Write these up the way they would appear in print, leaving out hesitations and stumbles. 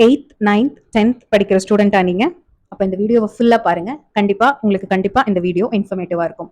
8th 9th 10th படிக்கிற ஸ்டூடெண்டா நீங்க? அப்ப இந்த வீடியோவை ஃபுல்லா பாருங்க. கண்டிப்பா இந்த வீடியோ இன்ஃபர்மேட்டிவா இருக்கும்.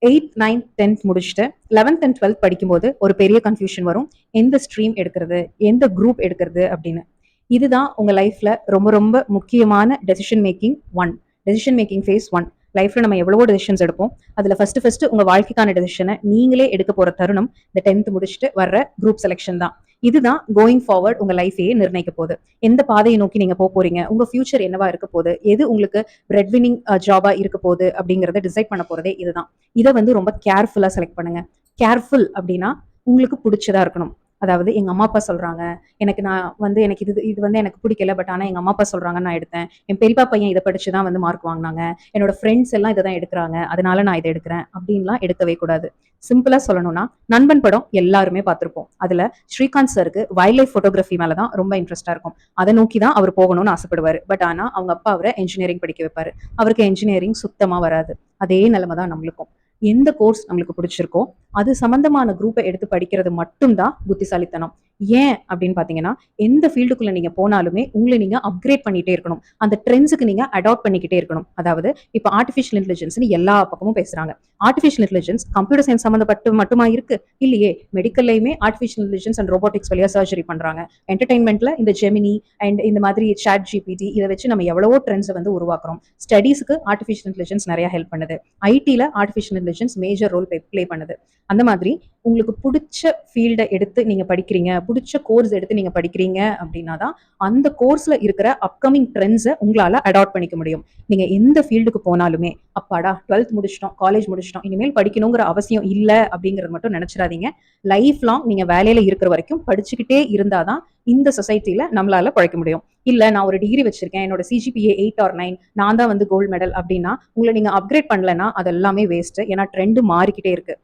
8th 9th 10th முடிச்சுட்டு 11th அண்ட் 12th படிக்கும்போது ஒரு பெரிய கன்ஃபியூஷன் வரும். எந்த ஸ்ட்ரீம் எடுக்கிறது, எந்த குரூப் எடுக்கிறது அப்படின்னு. இதுதான் உங்க லைஃப்ல ரொம்ப ரொம்ப முக்கியமான decision making one. Decision making phase one. லைஃப்ல நம்ம எவ்வளவோ டெசிஷன்ஸ் எடுப்போம். அதுல ஃபர்ஸ்ட் உங்க வாழ்க்கைக்கான டெசிஷனை நீங்களே எடுக்க போற தருணம் இந்த 10th முடிச்சுட்டு வர்ற குரூப் செலெக்ஷன் தான். இதுதான் கோயிங் ஃபார்வர்ட் உங்க லைஃபையே நிர்ணயிக்க போகுது. எந்த பாதையை நோக்கி நீங்க போறீங்க, உங்க ஃபியூச்சர் என்னவா இருக்க போகுது, எது உங்களுக்கு பிரெட் வினிங் ஜாபா இருக்க போகுது அப்படிங்கறத டிசைட் பண்ண போறதே இதுதான். இதை வந்து ரொம்ப கேர்ஃபுல்லா செலக்ட் பண்ணுங்க. கேர்ஃபுல் அப்படின்னா உங்களுக்கு பிடிச்சதா இருக்கணும். அதாவது எங்க அம்மா அப்பா சொல்றாங்க, எனக்கு இது வந்து எனக்கு பிடிக்கல, பட் ஆனா எங்க அம்மா அப்பா சொல்றாங்கன்னு நான் எடுத்தேன். என் பெரியப்பா பையன் இதை படிச்சுதான் வந்து மார்க் வாங்கினாங்க, என்னோட ஃப்ரெண்ட்ஸ் எல்லாம் இதை தான் எடுக்கிறாங்க, அதனால நான் இதை எடுக்கிறேன் அப்படின்லாம் எடுக்கவே கூடாது. சிம்பிளா சொல்லணும்னா, நண்பன் படம் எல்லாருமே பார்த்திருப்போம். அதுல ஸ்ரீகாந்த் சருக்கு வைல்ட் லைஃப் போட்டோகிராஃபி மேலதான் ரொம்ப இன்ட்ரெஸ்டா இருக்கும். அதை நோக்கி தான் அவர் போகணும்னு ஆசைப்படுவாரு. பட் ஆனா அவங்க அப்பா அவரை இன்ஜினியரிங் படிக்க வைப்பாரு. அவருக்கு இன்ஜினியரிங் சுத்தமா வராது. அதே நிலைமை தான் நம்மளுக்கும். எந்த கோர்ஸ் நம்மளுக்கு பிடிச்சிருக்கோ அது சம்பந்தமான குரூப்பை எடுத்து படிக்கிறது மட்டும்தான் புத்திசாலித்தனம். ஏன் அப்படின்னு பாத்தீங்கன்னா, எந்த ஃபீல்டுக்குள்ள நீங்க போனாலுமே உங்களை நீங்க அப்கிரேட் பண்ணிட்டே இருக்கணும். அந்த ட்ரெண்ட்ஸுக்கு நீங்க அடாப்ட் பண்ணிக்கிட்டே இருக்கணும். அதாவது இப்ப ஆர்டிஃபிஷியல் இன்டெலிஜென்ஸ் எல்லா பக்கமும் பேசுறாங்க. ஆர்டிஃபிஷியல் இன்டெலிஜென்ஸ் கம்ப்யூட்டர் சயின்ஸ் சம்பந்தப்பட்டு மட்டுமா இருக்கு? இல்லையே. மெடிக்கல்லையுமே ஆர்டிஃபிஷியல் இன்டெலிஜென்ஸ் அண்ட் ரோபோட்டிக்ஸ் வழியா சர்ஜரி பண்றாங்க. என்டர்டைன்மெண்ட்ல இந்த ஜெமினி அண்ட் இந்த மாதிரி சாட் ஜிபிடி இதை வச்சு நம்ம எவ்வளவோ ட்ரெண்ட்ஸை வந்து உருவாக்குறோம். ஸ்டடீஸ்க்கு ஆர்டிஃபிஷியல் இன்டெலிஜென்ஸ் நிறைய ஹெல்ப் பண்ணுது. ஐடில artificial intelligence major role play பண்ணுது. அந்த மாதிரி உங்களுக்கு பிடிச்ச ஃபீல்டை எடுத்து நீங்க படிக்கிறீங்க, பிடிச்ச கோர்ஸ் எடுத்து நீங்க படிக்கிறீங்க அப்படின்னா தான் அந்த கோர்ஸ்ல இருக்கிற அப்கமிங் ட்ரெண்ட்ஸை உங்களால அடாப்ட் பண்ணிக்க முடியும். நீங்க எந்த ஃபீல்டுக்கு போனாலுமே, அப்பாடா 12th முடிச்சிட்டோம், காலேஜ் முடிச்சிட்டோம், இனிமேல் படிக்கணுங்கிற அவசியம் இல்லை அப்படிங்கறது மட்டும் நினைச்சிடாதீங்க. லைஃப் லாங் நீங்க வேலையில இருக்கிற வரைக்கும் படிச்சுக்கிட்டே இருந்தாதான் இந்த சொசைட்டில நம்மளால பழைக்க முடியும். இல்ல நான் ஒரு டிகிரி வச்சிருக்கேன், என்னோட சிஜிபிஏ 8 or 9, நான் தான் வந்து கோல்டு மெடல் அப்படின்னா உங்களை நீங்க அப்கிரேட் பண்ணலன்னா அது எல்லாமே வேஸ்ட். ஏன்னா ட்ரெண்ட் மாறிக்கிட்டே இருக்கு.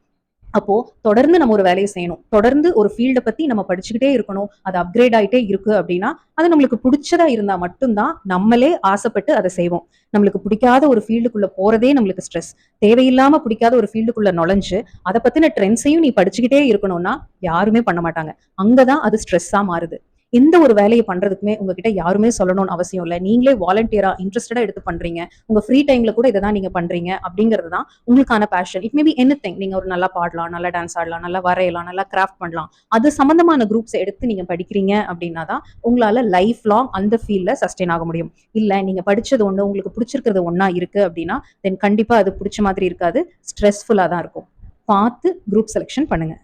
அப்போ தொடர்ந்து நம்ம ஒரு வேலையை செய்யணும். தொடர்ந்து ஒரு ஃபீல்டை பத்தி நம்ம படிச்சுக்கிட்டே இருக்கணும். அது அப்கிரேட் ஆயிட்டே இருக்கு அப்படின்னா அது நம்மளுக்கு பிடிச்சதா இருந்தா மட்டும்தான் நம்மளே ஆசைப்பட்டு அதை செய்வோம். நம்மளுக்கு பிடிக்காத ஒரு ஃபீல்டுக்குள்ள போறதே நம்மளுக்கு ஸ்ட்ரெஸ். தேவையில்லாம பிடிக்காத ஒரு ஃபீல்டுக்குள்ள நுழைஞ்சு அதை பத்தின ட்ரெண்ட்ஸையும் நீ படிச்சுக்கிட்டே இருக்கணும்னா யாருமே பண்ண மாட்டாங்க. அங்கதான் அது ஸ்ட்ரெஸ்ஸா மாறுது. எந்த ஒரு வேலையை பண்றதுக்குமே உங்ககிட்ட யாருமே சொல்லணும்னு அவசியம் இல்லை. நீங்களே வாலண்டியரா இன்ட்ரெஸ்டடா எடுத்து பண்றீங்க. உங்க ஃப்ரீ டைம்ல கூட இதை தான் நீங்க பண்றீங்க அப்படிங்கிறது தான் உங்களுக்கான passion. It may be anything. நீங்க ஒரு நல்லா பாடலாம், நல்லா டான்ஸ் ஆடலாம், நல்லா வரையலாம், நல்லா கிராஃப்ட் பண்ணலாம். அது சம்பந்தமான குரூப்ஸ் எடுத்து நீங்க படிக்கிறீங்க அப்படின்னா தான் உங்களால லைஃப் லாங் அந்த ஃபீல்ட்ல சஸ்டெயின் ஆக முடியும். இல்ல நீங்க படிச்சது ஒண்ணு, உங்களுக்கு பிடிச்சிருக்கிறது ஒண்ணா இருக்கு அப்படின்னா தென் கண்டிப்பா அது பிடிச்ச மாதிரி இருக்காது, ஸ்ட்ரெஸ்ஃபுல்லா தான் இருக்கும். பார்த்து குரூப் செலெக்ஷன் பண்ணுங்க.